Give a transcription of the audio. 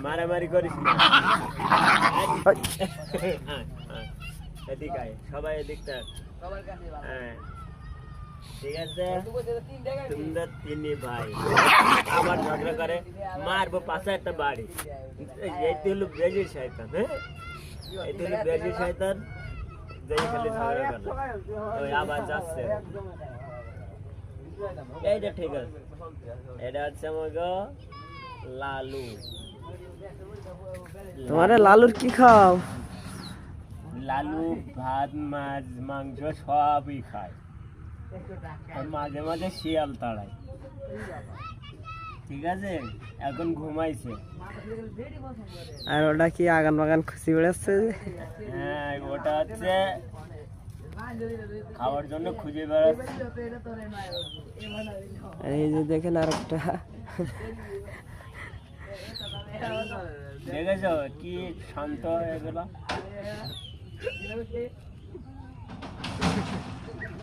মারামারি করিস না। এদিক আয়, সবাই এদিকটা। হ্যাঁ ঠিক আছে, তোমরা তিনি ভাই আবার ঝগড়া করে, মারবো পাশে একটা বাড়ি। এই তো হলো ব্রাজিল শয়তান। হ্যাঁ এই তো হলো ব্রাজিল শয়তান, যেই খালি ঝগড়া করে। ওই আবার যাচ্ছে। এই যে ঠিক আছে, এটা হচ্ছে আমাকে লালু। তোমারে লালুর কি খাও? লালু ভাত মাছ মাংস সবই খায়, আর মাঝে মাঝে শিয়াল তাড়ায়। ঠিক আছে, এখন ঘুমাইছে। আর ওটা কি আগান বাগান খুশি বেড়াচ্ছে? হ্যাঁ ওটা হচ্ছে খাওয়ার জন্য খুঁজে বেড়াচ্ছে। এই যে দেখেন আর একটা, দেখেছ কি শান্ত হয়ে গেল।